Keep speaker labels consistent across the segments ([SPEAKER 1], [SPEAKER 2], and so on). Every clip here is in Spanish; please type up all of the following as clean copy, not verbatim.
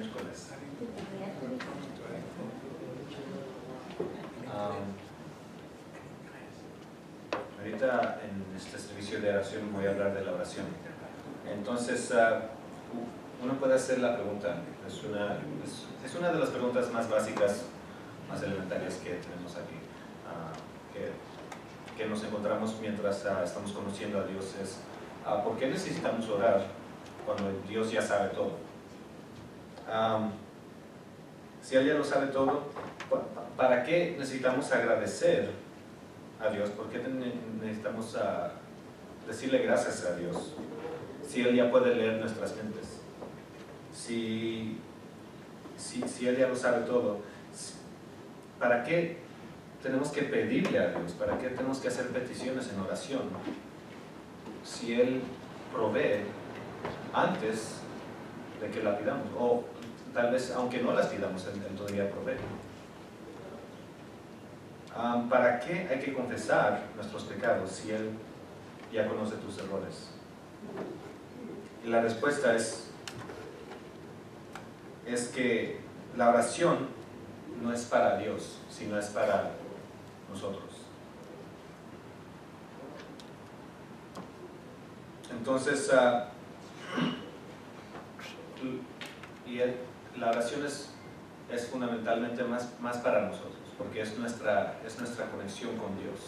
[SPEAKER 1] miércoles. Ahorita en este servicio de oración voy a hablar de la oración. Entonces, uno puede hacer la pregunta. Es una de las preguntas más básicas, más elementarias que tenemos aquí, que nos encontramos mientras estamos conociendo a Dios. Es ¿por qué necesitamos orar cuando Dios ya sabe todo? Si Él ya lo sabe todo, ¿para qué necesitamos agradecer a Dios? ¿Por qué necesitamos decirle gracias a Dios? Si Él ya puede leer nuestras mentes, si Él ya lo sabe todo, ¿para qué tenemos que pedirle a Dios? ¿Para qué tenemos que hacer peticiones en oración? Si Él provee antes de que la pidamos, o tal vez aunque no las pidamos, Él todavía provee. ¿Para qué hay que confesar nuestros pecados si Él ya conoce tus errores? Y la respuesta es que la oración no es para Dios, sino es para nosotros. Entonces, la oración es fundamentalmente más para nosotros, porque es nuestra conexión con Dios.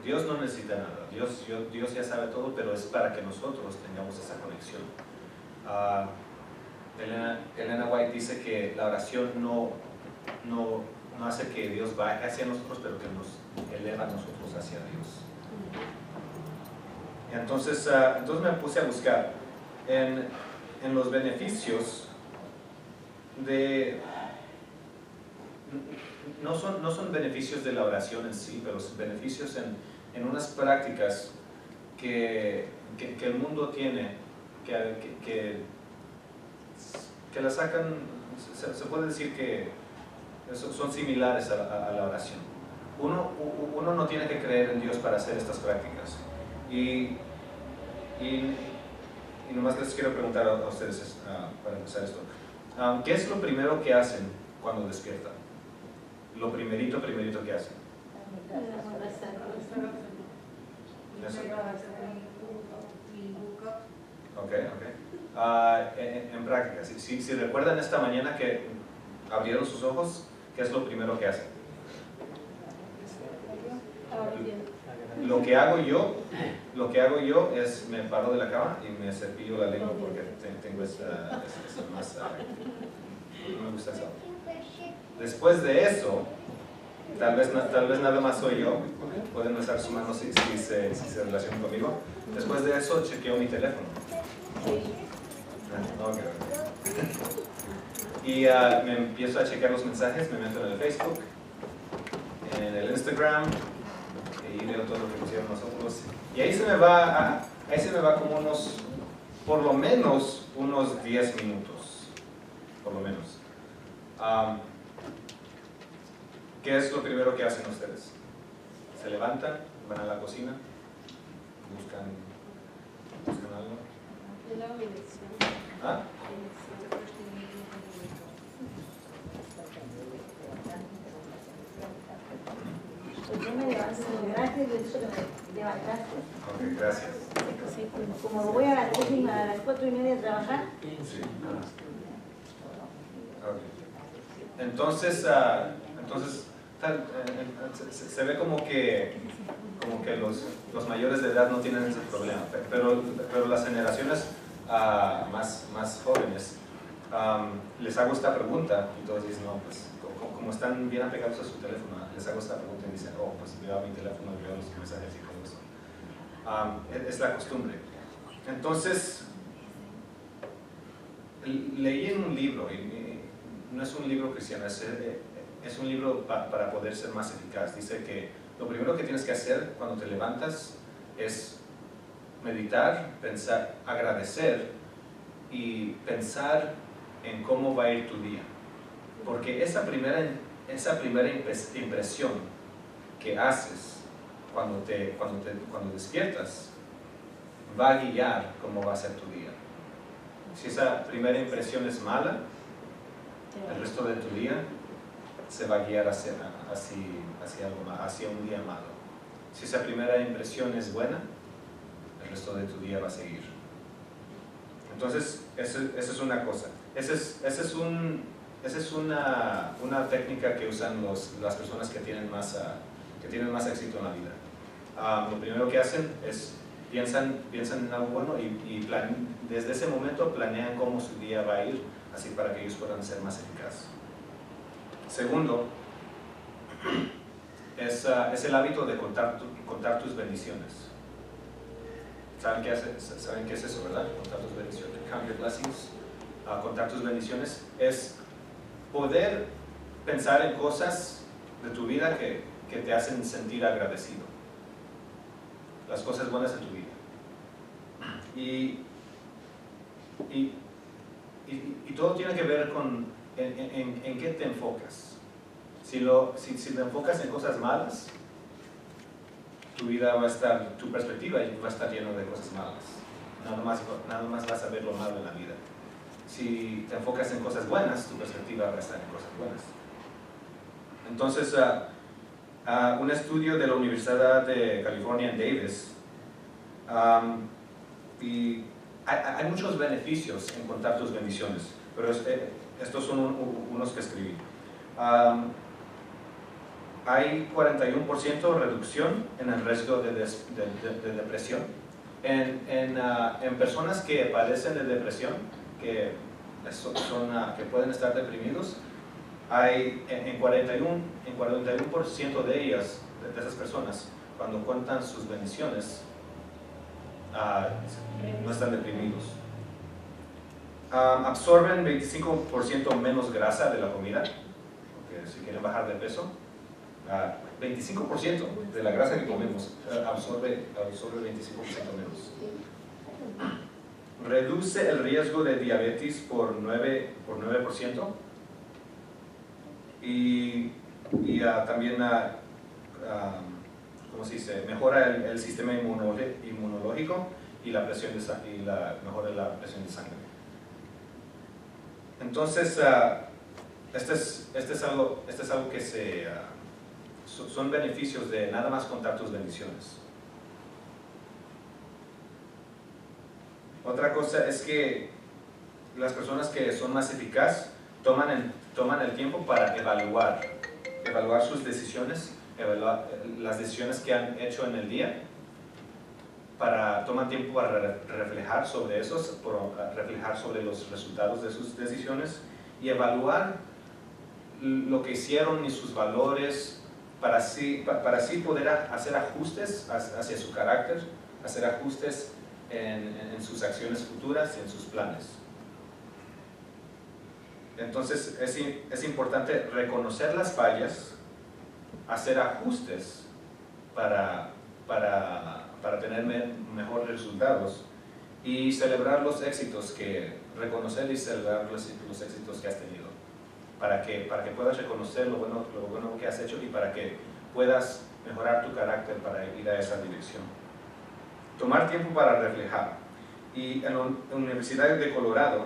[SPEAKER 1] Dios no necesita nada, Dios ya sabe todo, pero es para que nosotros tengamos esa conexión. Elena White dice que la oración no hace que Dios vaya hacia nosotros, pero que nos eleva a nosotros hacia Dios. Entonces me puse a buscar en los beneficios de... No son beneficios de la oración en sí, pero son beneficios en unas prácticas que el mundo tiene, que la sacan, se puede decir que son similares a la oración. Uno no tiene que creer en Dios para hacer estas prácticas. Y nomás les quiero preguntar a ustedes para empezar esto. ¿Qué es lo primero que hacen cuando despiertan? Lo primerito que hacen. Ok. En práctica, si recuerdan esta mañana que abrieron sus ojos, ¿qué es lo primero que hacen? Lo que hago yo es me paro de la cama y me cepillo la lengua porque tengo esa más... no me gusta eso. Después de eso, tal vez nada más soy yo, pueden alzar su mano si se relacionan conmigo. Después de eso, chequeo mi teléfono. Y me empiezo a chequear los mensajes, me meto en el Facebook, en el Instagram, y veo todo lo que pusieron nosotros. Y ahí se me va como por lo menos unos 10 minutos, por lo menos. ¿Qué es lo primero que hacen ustedes? ¿Se levantan? ¿Van a la cocina? ¿Buscan algo? ¿Ah?
[SPEAKER 2] Pues yo me levanto, gracias, yo digo que me levantaste.
[SPEAKER 1] Ok, gracias.
[SPEAKER 2] Como voy a las 4:30 a trabajar.
[SPEAKER 1] Sí. Okay. Entonces se ve como que los mayores de edad no tienen ese problema, pero las generaciones más jóvenes, les hago esta pregunta y todos dicen, no, pues como están bien apegados a su teléfono, les hago esta pregunta y dicen, oh, pues veo mi teléfono, veo los mensajes y todo eso. Es la costumbre. Entonces, leí en un libro, y no es un libro cristiano, es un libro para poder ser más eficaz. Dice que lo primero que tienes que hacer cuando te levantas es meditar, pensar, agradecer y pensar en cómo va a ir tu día. Porque esa primera impresión que haces cuando despiertas va a guiar cómo va a ser tu día. Si esa primera impresión es mala, el resto de tu día se va a guiar hacia un día malo. Si esa primera impresión es buena, el resto de tu día va a seguir. Entonces, esa es una cosa. Esa es una técnica que usan las personas que tienen más éxito en la vida. Lo primero que hacen es piensan en algo bueno y desde ese momento planean cómo su día va a ir, así para que ellos puedan ser más eficaces. Segundo, es el hábito de contar tus bendiciones. ¿Saben qué es eso, verdad? Contar tus bendiciones. Count your blessings. Contar tus bendiciones es poder pensar en cosas de tu vida que te hacen sentir agradecido. Las cosas buenas de tu vida. Y todo tiene que ver con en qué te enfocas. Si te enfocas en cosas malas, tu vida va a estar, tu perspectiva va a estar llena de cosas malas. Nada más vas a ver lo malo en la vida. Si te enfocas en cosas buenas, tu perspectiva va a estar en cosas buenas. Entonces, un estudio de la Universidad de California en Davis, y hay muchos beneficios en contar tus bendiciones, pero estos son unos que escribí. Hay 41% reducción en el riesgo de depresión. En personas que padecen de depresión, que pueden estar deprimidos, hay en 41% de ellas, de esas personas, cuando cuentan sus bendiciones, no están deprimidos. Absorben 25% menos grasa de la comida, porque si quieren bajar de peso, 25% de la grasa que comemos absorbe 25% menos. Reduce el riesgo de diabetes por 9%. Y también ¿cómo se dice? Mejora el sistema inmunológico y mejora la presión de sangre. Entonces, este es algo que son beneficios de nada más contar tus bendiciones. Otra cosa es que las personas que son más eficaces toman el tiempo para evaluar sus decisiones, evaluar las decisiones que han hecho en el día, toman tiempo para reflejar sobre reflejar sobre los resultados de sus decisiones y evaluar lo que hicieron y sus valores para así poder hacer ajustes hacia su carácter, hacer ajustes en sus acciones futuras y en sus planes. Entonces es importante reconocer las fallas, hacer ajustes para tener mejores resultados y celebrar los éxitos reconocer y celebrar los éxitos que has tenido, para que puedas reconocer lo bueno que has hecho y para que puedas mejorar tu carácter para ir a esa dirección. Tomar tiempo para reflejar. Y en la Universidad de Colorado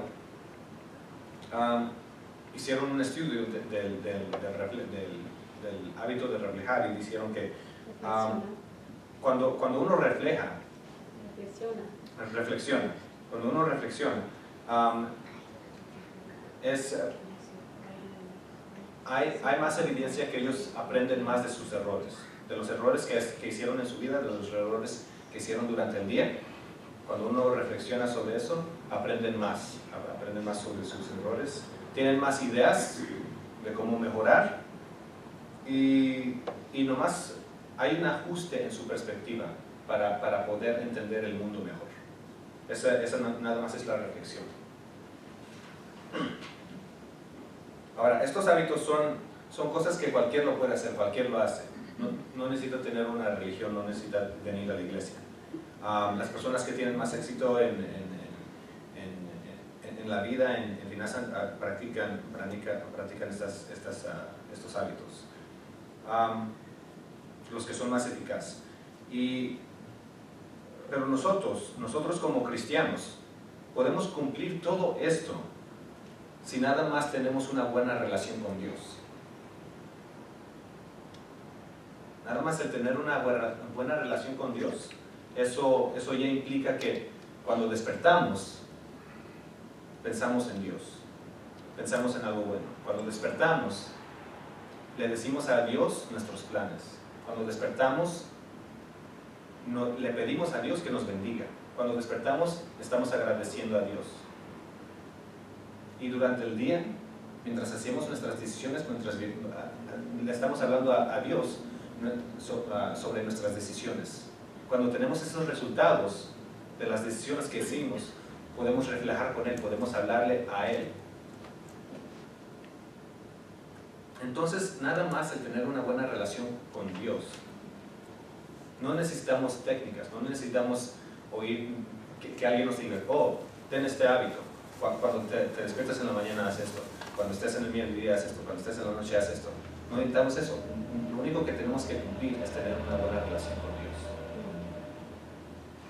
[SPEAKER 1] hicieron un estudio del hábito de reflejar y dijeron que cuando uno reflexiona, cuando uno reflexiona, hay más evidencia que ellos aprenden más de sus errores, de los errores que hicieron en su vida, de los errores que hicieron durante el día. Cuando uno reflexiona sobre eso, aprenden más sobre sus errores, tienen más ideas de cómo mejorar y nomás hay un ajuste en su perspectiva para poder entender el mundo mejor. Esa nada más es la reflexión. Ahora, estos hábitos son cosas que cualquier lo puede hacer, cualquier lo hace. No necesita tener una religión, no necesita venir a la iglesia. Las personas que tienen más éxito en la vida, en finanzas, practican estos hábitos. Los que son más eficaces. Pero nosotros como cristianos, podemos cumplir todo esto si nada más tenemos una buena relación con Dios. Nada más el tener una buena relación con Dios, eso ya implica que cuando despertamos, pensamos en Dios, pensamos en algo bueno. Cuando despertamos, le decimos a Dios nuestros planes. Cuando despertamos, le pedimos a Dios que nos bendiga. Cuando despertamos, estamos agradeciendo a Dios. Y durante el día, mientras hacemos nuestras decisiones, le estamos hablando a Dios sobre nuestras decisiones. Cuando tenemos esos resultados de las decisiones que hicimos, podemos reflejar con Él, podemos hablarle a Él. Entonces, nada más el tener una buena relación con Dios. No necesitamos técnicas, no necesitamos oír que alguien nos diga, oh, ten este hábito. Cuando te despiertas en la mañana, haz esto. Cuando estés en el mediodía, haz esto. Cuando estés en la noche, haz esto. No necesitamos eso. Lo único que tenemos que cumplir es tener una buena relación con Dios.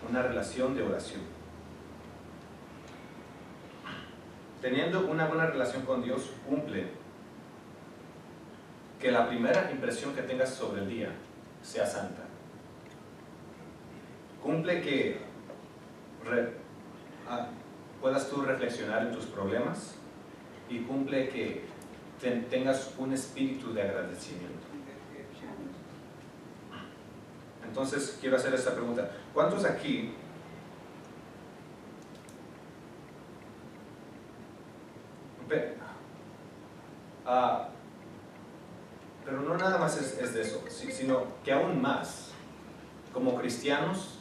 [SPEAKER 1] Una relación de oración. Teniendo una buena relación con Dios, cumple que la primera impresión que tengas sobre el día sea santa. Cumple que puedas tú reflexionar en tus problemas, y cumple que tengas un espíritu de agradecimiento. Entonces quiero hacer esta pregunta: ¿cuántos aquí pero no nada más es de eso, sino que aún más, como cristianos,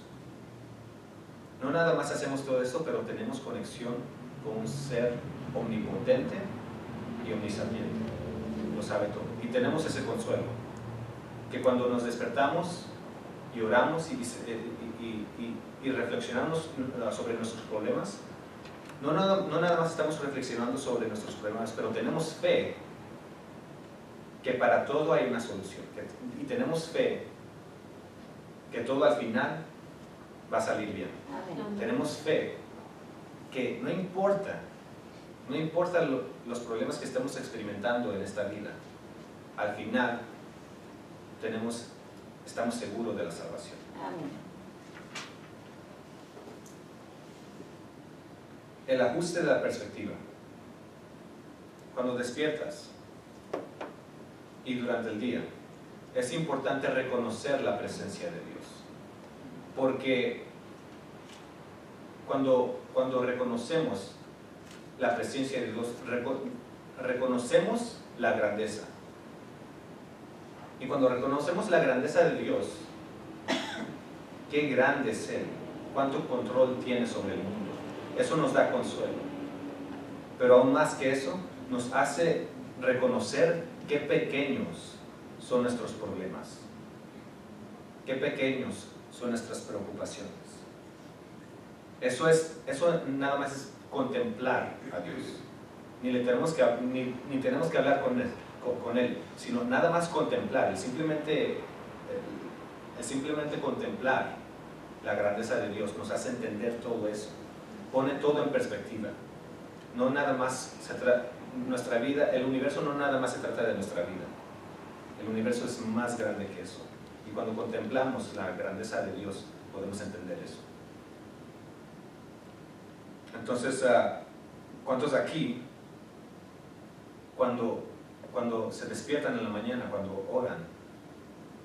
[SPEAKER 1] no nada más hacemos todo esto, pero tenemos conexión con un ser omnipotente y omnisapiente, lo sabe todo. Y tenemos ese consuelo, que cuando nos despertamos y oramos y reflexionamos sobre nuestros problemas, no nada más estamos reflexionando sobre nuestros problemas, pero tenemos fe que para todo hay una solución, y tenemos fe que todo al final va a salir bien. Amén. Tenemos fe que no importa los problemas que estemos experimentando en esta vida, al final estamos seguros de la salvación. Amén. El ajuste de la perspectiva. Cuando despiertas y durante el día, es importante reconocer la presencia de Dios, porque cuando reconocemos la presencia de Dios, reconocemos la grandeza. Y cuando reconocemos la grandeza de Dios, qué grande es Él, cuánto control tiene sobre el mundo, eso nos da consuelo. Pero aún más que eso, nos hace reconocer qué pequeños son nuestros problemas, qué pequeños son nuestras preocupaciones. Eso nada más es contemplar a Dios. Ni tenemos que hablar con Él, sino nada más contemplar. El simplemente contemplar la grandeza de Dios nos hace entender todo eso, pone todo en perspectiva. No nada más nuestra vida, el universo no nada más se trata de nuestra vida. El universo es más grande que eso. Y cuando contemplamos la grandeza de Dios, podemos entender eso. Entonces, ¿cuántos aquí, cuando se despiertan en la mañana, cuando oran,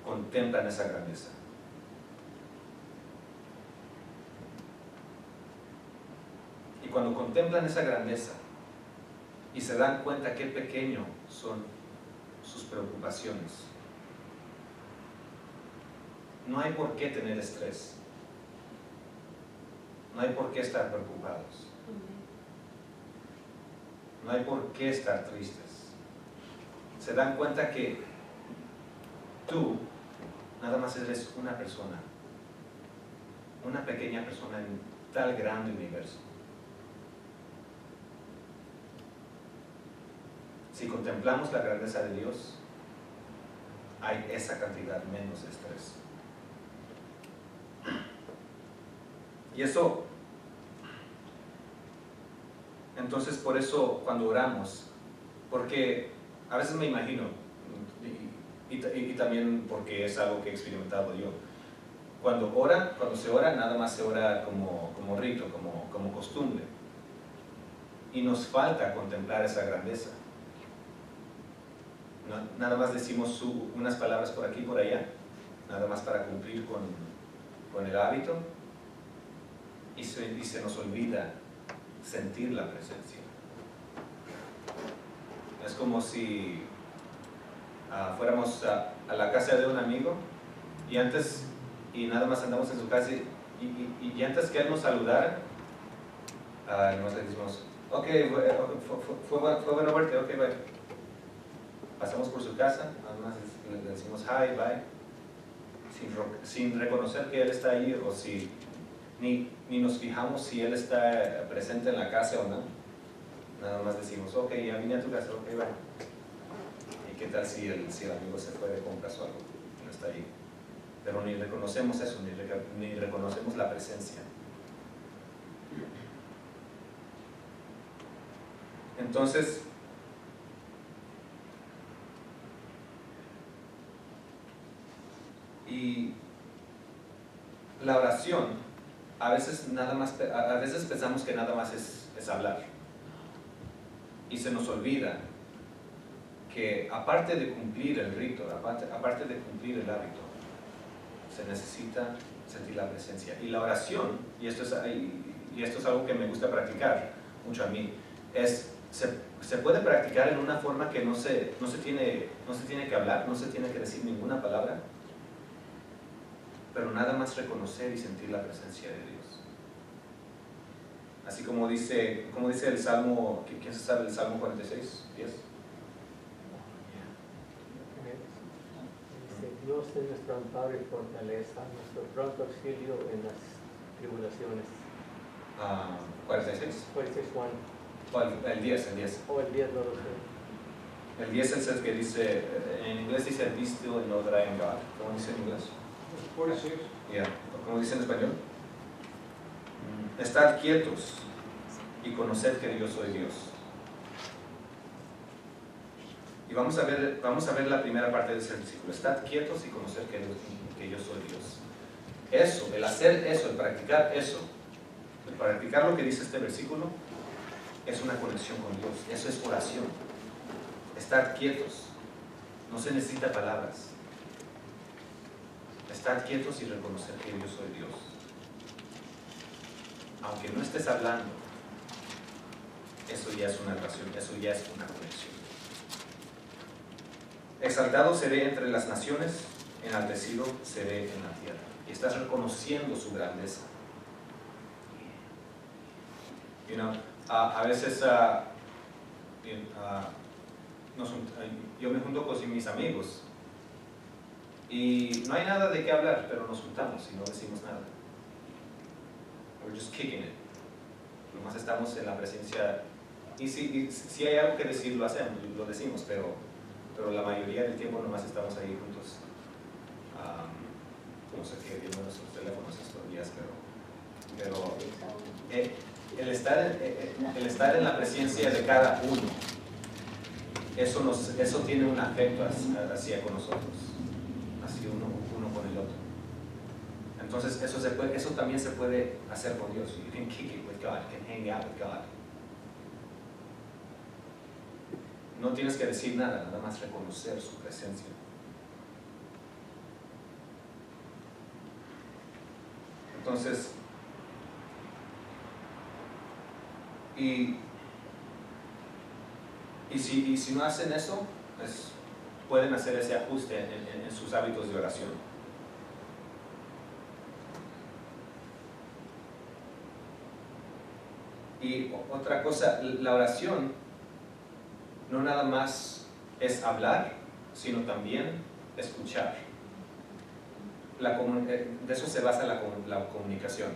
[SPEAKER 1] contemplan esa grandeza? Y cuando contemplan esa grandeza y se dan cuenta qué pequeño son sus preocupaciones, no hay por qué tener estrés, no hay por qué estar preocupados, no hay por qué estar tristes. Se dan cuenta que tú nada más eres una persona, una pequeña persona en tal grande universo. Si contemplamos la grandeza de Dios, hay esa cantidad menos de estrés. Y eso Entonces, por eso, cuando oramos, porque a veces me imagino, y también porque es algo que he experimentado yo, cuando se ora, nada más se ora como rito, como costumbre. Y nos falta contemplar esa grandeza. Nada más decimos unas palabras por aquí y por allá, nada más para cumplir con el hábito, y se nos olvida sentir la presencia. Es como si fuéramos a la casa de un amigo y nada más andamos en su casa y antes que él nos saludara, nos le decimos, ok, fue bueno verte, ok, bye. Pasamos por su casa, nada más le decimos hi, bye, sin reconocer que él está ahí o ni nos fijamos si él está presente en la casa o no. Nada más decimos, ok, ya vine a tu casa, ok, bye. ¿Y qué tal si el amigo se fue de compras o algo? No está ahí. Pero ni reconocemos eso, ni reconocemos la presencia. Entonces, y la oración, a veces pensamos que nada más es hablar. Y se nos olvida que aparte de cumplir el rito, aparte de cumplir el hábito, se necesita sentir la presencia. Y la oración, y esto es algo que me gusta practicar mucho a mí, se puede practicar en una forma que no se tiene que hablar, no se tiene que decir ninguna palabra, pero nada más reconocer y sentir la presencia de Dios. Así como dice el Salmo, ¿quién se sabe el Salmo 46? 10.
[SPEAKER 3] Dios es nuestro amparo y fortaleza, nuestro pronto auxilio en las tribulaciones.
[SPEAKER 1] 46.
[SPEAKER 3] 46:1.
[SPEAKER 1] El 10.
[SPEAKER 3] O el 10 no lo sé.
[SPEAKER 1] El 10 es el que dice, en inglés dice be still and know that I am God. ¿Cómo dice en inglés?
[SPEAKER 4] 46.
[SPEAKER 1] Yeah. ¿Cómo dice en español? Estad quietos y conoced que yo soy Dios. Y vamos a ver la primera parte de ese versículo. Estad quietos y conoced que yo soy Dios. Eso, el hacer eso, el practicar lo que dice este versículo, es una conexión con Dios. Eso es oración. Estar quietos. No se necesita palabras. Estar quietos y reconocer que yo soy Dios. Aunque no estés hablando, eso ya es una relación, eso ya es una conexión. Exaltado seré entre las naciones, enaltecido seré en la tierra. Y estás reconociendo su grandeza. A veces yo me junto con mis amigos y no hay nada de qué hablar, pero nos juntamos y no decimos nada. We're just kicking it. Nomás estamos en la presencia. Y si hay algo que decir, lo decimos, pero la mayoría del tiempo nomás estamos ahí juntos. No sé qué, viendo nuestros teléfonos estos días, pero el estar en la presencia de cada uno, eso tiene un afecto hacia con nosotros, así uno con el otro. Entonces eso también se puede hacer con Dios. You can kick it with God, you can hang out with God. No tienes que decir nada más reconocer su presencia. Entonces, y si no hacen eso, pues pueden hacer ese ajuste en sus hábitos de oración. Y otra cosa, la oración no nada más es hablar, sino también escuchar. De eso se basa la comunicación.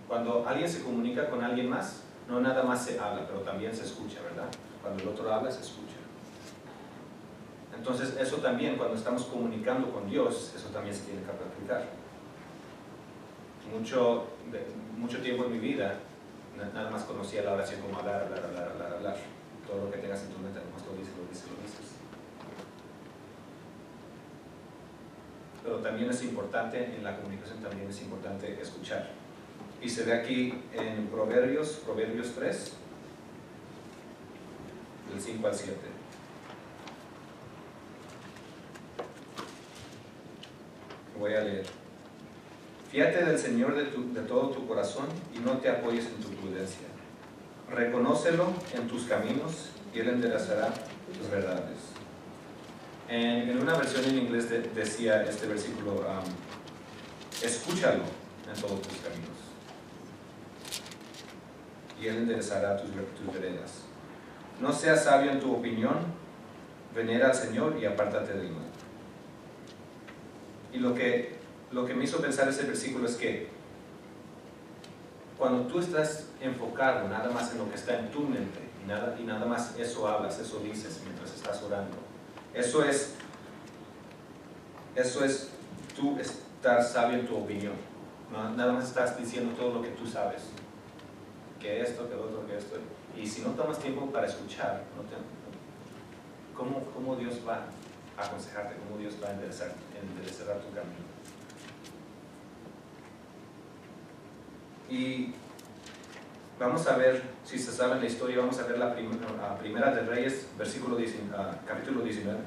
[SPEAKER 1] Cuando alguien se comunica con alguien más, no nada más se habla, pero también se escucha, ¿verdad? Cuando el otro habla, se escucha. Entonces, eso también, cuando estamos comunicando con Dios, eso también se tiene que practicar. Mucho tiempo en mi vida, nada más conocía la oración como hablar. Todo lo que tengas en tu mente, nomás lo dices. Pero también es importante, en la comunicación también es importante escuchar. Y se ve aquí en Proverbios 3, del 5 al 7. Voy a leer. Fíate del Señor de todo tu corazón y no te apoyes en tu prudencia. Reconócelo en tus caminos y Él enderezará tus verdades. En una versión en inglés decía este versículo, escúchalo en todos tus caminos y Él enderezará tus veredas. No seas sabio en tu opinión, venera al Señor y apártate del mal. Y lo que me hizo pensar ese versículo es que cuando tú estás enfocado nada más en lo que está en tu mente y nada más eso hablas, eso dices mientras estás orando, eso es tú estar sabio en tu opinión. Nada más estás diciendo todo lo que tú sabes, que esto, que lo otro, que esto. Y si no tomas tiempo para escuchar, ¿cómo Dios va a aconsejarte? ¿Cómo Dios va a enderezar tu camino? Y vamos a ver, si se sabe la historia, vamos a ver la Primera de Reyes, capítulo 19.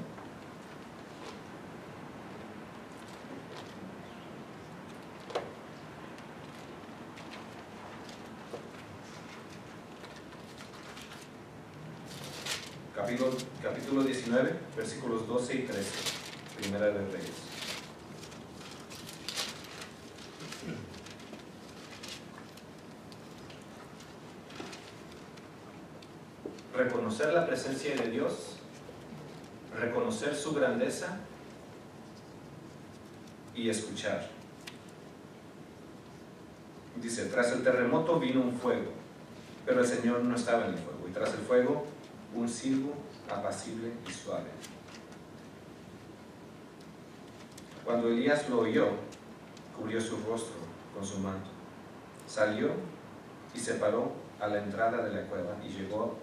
[SPEAKER 1] Capítulo 19, versículos 12 y 13, Primera de Reyes. Reconocer la presencia de Dios, reconocer su grandeza y escuchar. Dice, tras el terremoto vino un fuego, pero el Señor no estaba en el fuego, y tras el fuego un silbo apacible y suave. Cuando Elías lo oyó, cubrió su rostro con su manto, salió y se paró a la entrada de la cueva y llegó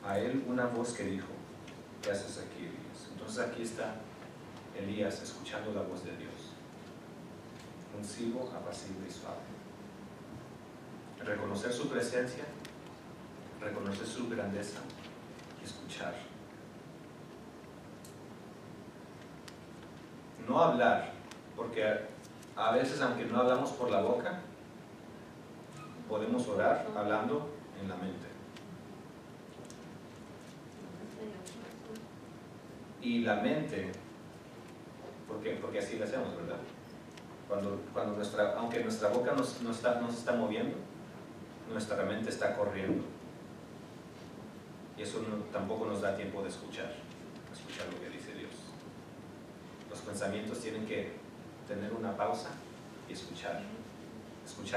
[SPEAKER 1] a él una voz que dijo, ¿qué haces aquí, Elías? Entonces aquí está Elías escuchando la voz de Dios, un silbo apacible y suave. Reconocer su presencia, reconocer su grandeza y escuchar. No hablar, porque a veces, aunque no hablamos por la boca, podemos orar hablando en la mente. Y la mente, porque así lo hacemos, ¿verdad? Aunque nuestra boca no se está moviendo, nuestra mente está corriendo. Y eso tampoco nos da tiempo de escuchar lo que dice Dios. Los pensamientos tienen que tener una pausa y escuchar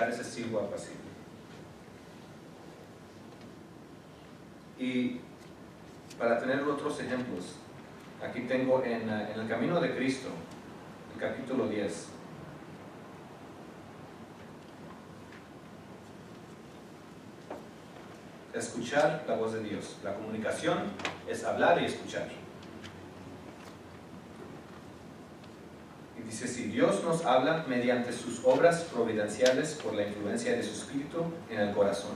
[SPEAKER 1] ese silbo apacible. Y para tener otros ejemplos, aquí tengo en el Camino de Cristo, el capítulo 10. Escuchar la voz de Dios. La comunicación es hablar y escuchar. Y dice, si Dios nos habla mediante sus obras providenciales por la influencia de su Espíritu en el corazón.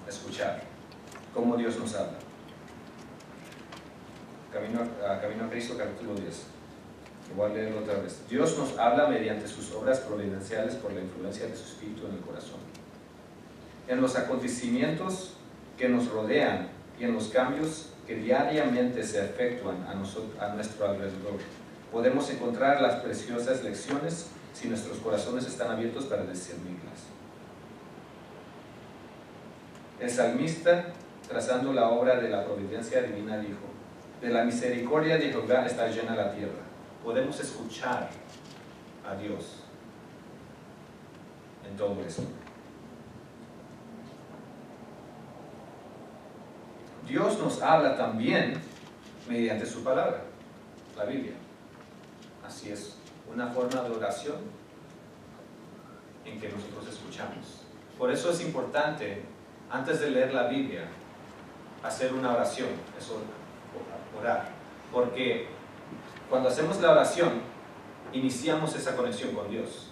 [SPEAKER 1] Escuchar cómo Dios nos habla. Camino a Cristo, capítulo 10. Voy a leerlo otra vez. Dios nos habla mediante sus obras providenciales por la influencia de su Espíritu en el corazón. En los acontecimientos que nos rodean y en los cambios que diariamente se efectúan a nuestro alrededor, podemos encontrar las preciosas lecciones si nuestros corazones están abiertos para discernirlas. El salmista, trazando la obra de la providencia divina, dijo, de la misericordia de Jehová está llena la tierra. Podemos escuchar a Dios en todo esto. Dios nos habla también mediante su palabra, la Biblia. Así es, una forma de oración en que nosotros escuchamos. por eso es importante, antes de leer la Biblia, hacer una oración, eso, orar. Porque cuando hacemos la oración, iniciamos esa conexión con Dios.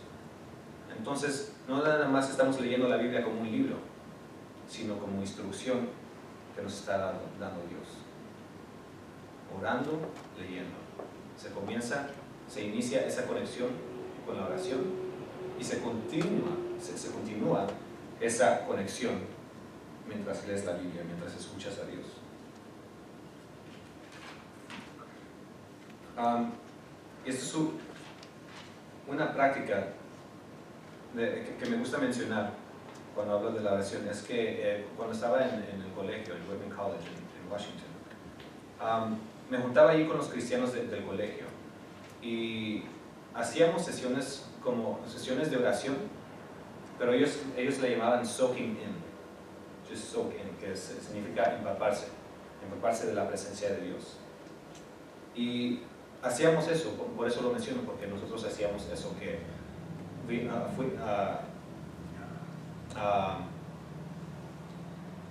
[SPEAKER 1] Entonces, no nada más estamos leyendo la Biblia como un libro, sino como instrucción que nos está dando Dios. Orando, leyendo. Se inicia esa conexión con la oración y se continúa esa conexión mientras lees la Biblia, mientras escuchas a Dios. Esta es una práctica que me gusta mencionar cuando hablo de la oración. Es que cuando estaba en el colegio, en Whitman College, en Washington, me juntaba ahí con los cristianos del colegio y hacíamos sesiones de oración, pero ellos le llamaban soaking in, just soak in, que significa empaparse de la presencia de Dios. Y hacíamos eso, por eso lo menciono, porque nosotros hacíamos eso, que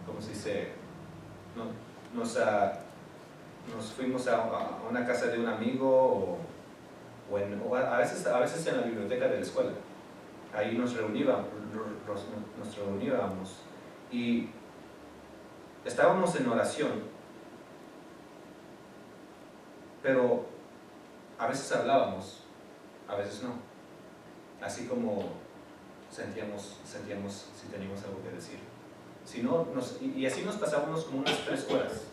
[SPEAKER 1] ¿cómo se dice? Nos fuimos a una casa de un amigo o a veces en la biblioteca de la escuela. Ahí nos reuníamos y estábamos en oración, pero a veces hablábamos, a veces no, así como sentíamos si teníamos algo que decir. Si no, y así nos pasábamos como unas 3 horas.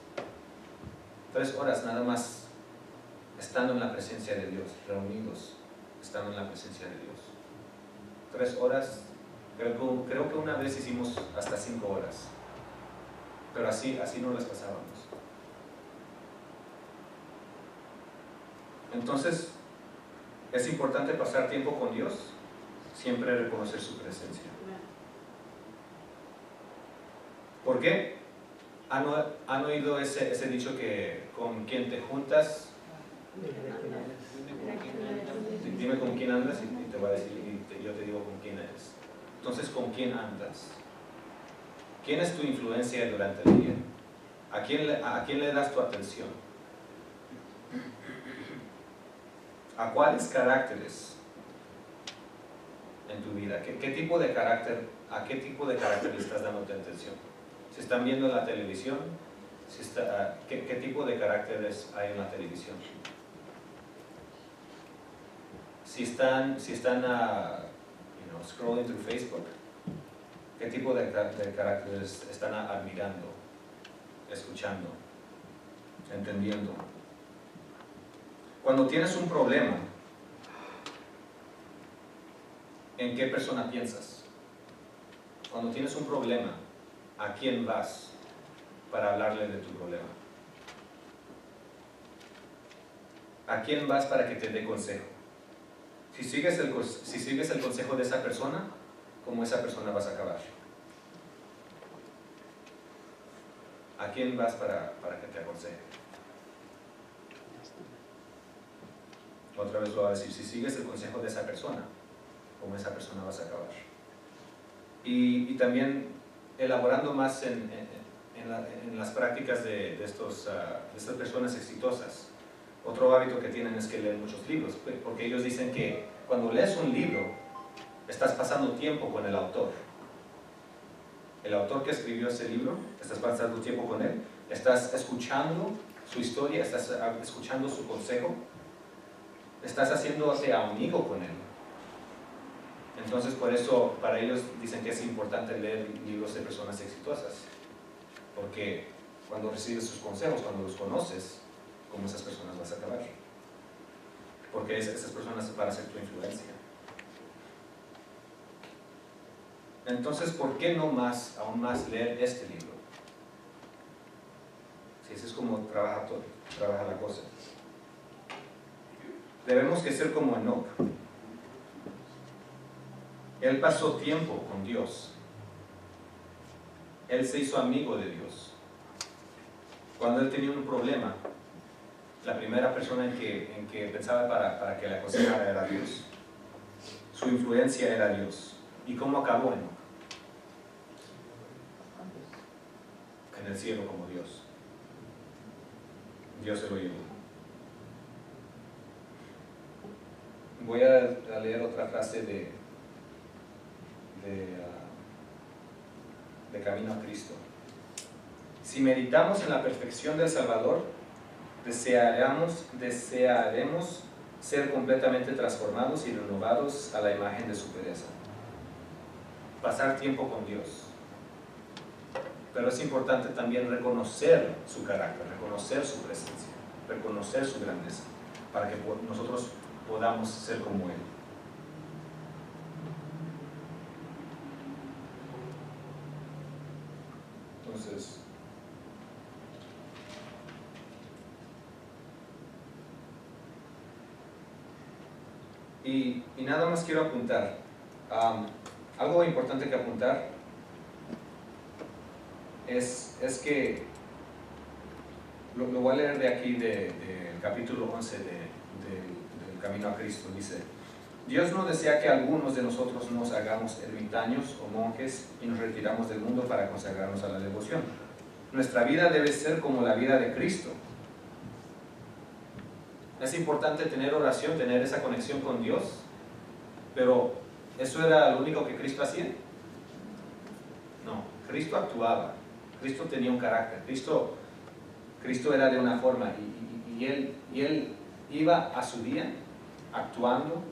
[SPEAKER 1] 3 horas nada más estando en la presencia de Dios, reunidos, estando en la presencia de Dios. 3 horas, creo que una vez hicimos hasta 5 horas, pero así no las pasábamos. Entonces, es importante pasar tiempo con Dios, siempre reconocer su presencia. ¿Por qué? ¿Han oído ese dicho que con quien te juntas? Dime con quién andas y te voy a decir, yo te digo con quién eres. Entonces, ¿con quién andas? ¿Quién es tu influencia durante el día? ¿A quién le das tu atención? ¿A cuáles caracteres en tu vida? ¿A qué tipo de carácter le estás dando tu atención? Si están viendo la televisión, ¿qué tipo de caracteres hay en la televisión? Si están scrolling through Facebook, ¿qué tipo de caracteres están admirando, escuchando, entendiendo? Cuando tienes un problema, ¿en qué persona piensas? Cuando tienes un problema, ¿a quién vas para hablarle de tu problema? ¿A quién vas para que te dé consejo? Si sigues el consejo de esa persona, ¿cómo esa persona vas a acabar? ¿A quién vas para que te aconseje? Otra vez lo voy a decir, si sigues el consejo de esa persona, ¿cómo esa persona vas a acabar? Y también elaborando más en las prácticas de estas personas exitosas. Otro hábito que tienen es que leen muchos libros, porque ellos dicen que cuando lees un libro, estás pasando tiempo con el autor. El autor que escribió ese libro, estás pasando tiempo con él, estás escuchando su historia, estás escuchando su consejo, estás haciéndote amigo con él. Entonces, por eso, para ellos dicen que es importante leer libros de personas exitosas, porque cuando recibes sus consejos, cuando los conoces, ¿cómo esas personas vas a acabar? Porque esas personas van a ser tu influencia. Entonces, ¿por qué no aún más leer este libro? Si eso es como trabaja la cosa. Debemos que ser como Enoch. Él pasó tiempo con Dios. Él se hizo amigo de Dios. Cuando él tenía un problema, la primera persona en que pensaba para que le aconsejara era Dios. Su influencia era Dios. ¿Y cómo acabó Enoch? el cielo como Dios. Dios se lo llevó. Voy a leer otra frase de Camino a Cristo. Si meditamos en la perfección del Salvador, desearemos ser completamente transformados y renovados a la imagen de su pureza. Pasar tiempo con Dios. Pero es importante también reconocer su carácter, reconocer su presencia, reconocer su grandeza, para que nosotros podamos ser como Él. Entonces, y nada más quiero apuntar. Algo importante que apuntar es que lo voy a leer de aquí, del capítulo 11 del Camino a Cristo. Dice: Dios no desea que algunos de nosotros nos hagamos ermitaños o monjes y nos retiramos del mundo para consagrarnos a la devoción. Nuestra vida debe ser como la vida de Cristo. Es importante tener oración, tener esa conexión con Dios, pero ¿eso era lo único que Cristo hacía? No, Cristo actuaba, Cristo tenía un carácter, Cristo era de una forma y él iba a su día actuando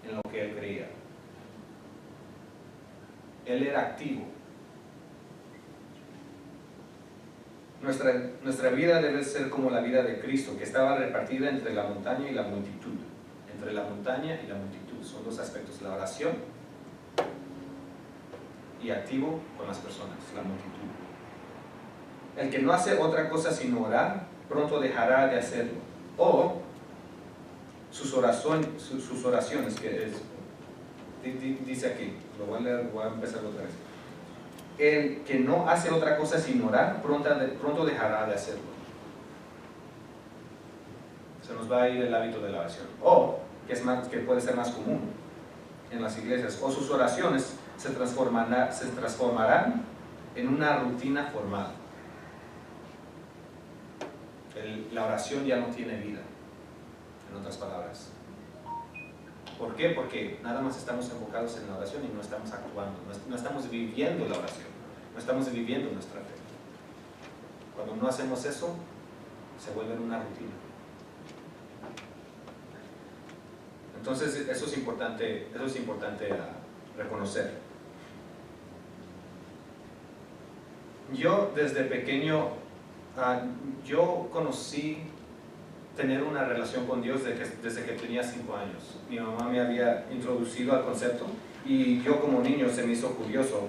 [SPEAKER 1] en lo que Él creía. Él era activo. Nuestra vida debe ser como la vida de Cristo, que estaba repartida entre la montaña y la multitud. Entre la montaña y la multitud son dos aspectos: la oración y activo con las personas, la multitud. El que no hace otra cosa sino orar, pronto dejará de hacerlo. O sus oraciones, que es, dice aquí, lo voy a leer, voy a empezar otra vez. El que no hace otra cosa sino orar, pronto dejará de hacerlo. Se nos va a ir el hábito de la oración. O, que puede ser más común en las iglesias, o sus oraciones se transformarán en una rutina formal. La oración ya no tiene vida, en otras palabras. ¿Por qué? Porque nada más estamos enfocados en la oración y no estamos actuando, no estamos viviendo la oración, no estamos viviendo nuestra fe. Cuando no hacemos eso, se vuelve una rutina. Entonces eso es importante reconocer. Yo desde pequeño, yo conocí tener una relación con Dios desde que tenía 5 años. Mi mamá me había introducido al concepto y yo como niño se me hizo curioso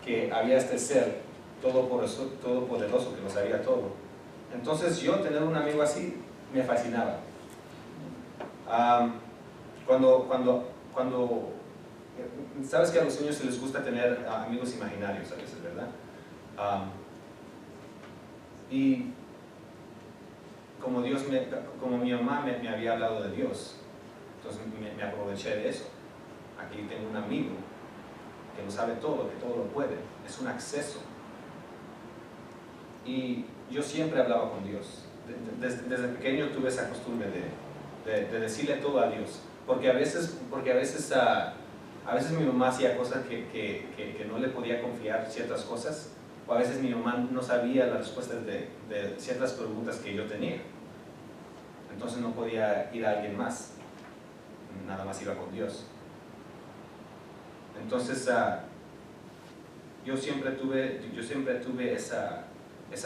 [SPEAKER 1] que había este ser todopoderoso que lo sabía todo. Entonces yo tener un amigo así me fascinaba. Sabes que a los niños se les gusta tener amigos imaginarios a veces, ¿verdad? Y como mi mamá me había hablado de Dios, entonces me aproveché de eso. Aquí tengo un amigo que lo sabe todo, que todo lo puede, es un acceso. Y yo siempre hablaba con Dios. Desde pequeño tuve esa costumbre de decirle todo a Dios, porque a veces mi mamá hacía cosas que no le podía confiar ciertas cosas, o a veces mi mamá no sabía las respuestas de ciertas preguntas que yo tenía. Entonces no podía ir a alguien más, nada más iba con Dios. Entonces yo siempre tuve esa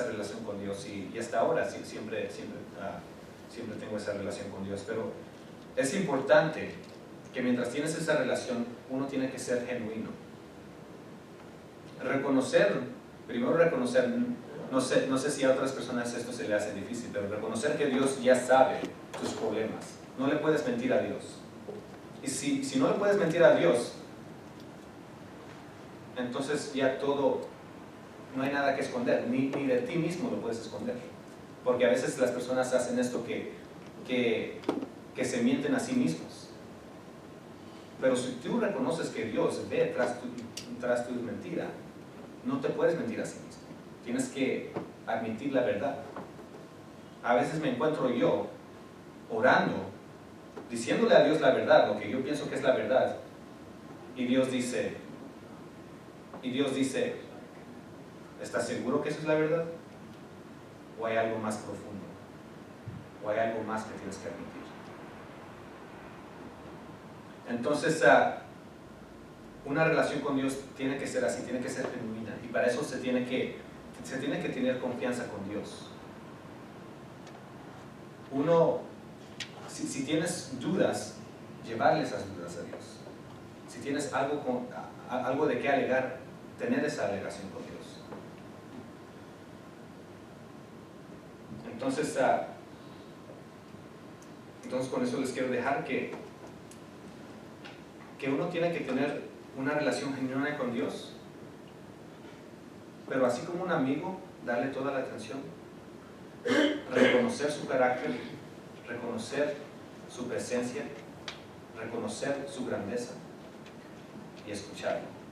[SPEAKER 1] relación con Dios y hasta ahora siempre tengo esa relación con Dios. Pero es importante que mientras tienes esa relación, uno tiene que ser genuino. Primero reconocer, no sé si a otras personas esto se le hace difícil, pero reconocer que Dios ya sabe tus problemas. No le puedes mentir a Dios. Y si no le puedes mentir a Dios, entonces ya no hay nada que esconder, ni de ti mismo lo puedes esconder. Porque a veces las personas hacen esto que se mienten a sí mismos. Pero si tú reconoces que Dios ve tras tu mentira, no te puedes mentir a sí mismo. Tienes que admitir la verdad. A veces me encuentro yo orando, diciéndole a Dios la verdad, lo que yo pienso que es la verdad, y Dios dice, ¿estás seguro que eso es la verdad? ¿O hay algo más profundo? ¿O hay algo más que tienes que admitir? Entonces, una relación con Dios tiene que ser así, tiene que ser genuina, y para eso se tiene que tener confianza con Dios. Uno, si tienes dudas, llevarle esas dudas a Dios. Si tienes algo de qué alegar, tener esa alegación con Dios. Entonces con eso les quiero dejar que uno tiene que tener una relación genuina con Dios, pero así como un amigo, darle toda la atención, reconocer su carácter, reconocer su presencia, reconocer su grandeza y escucharlo.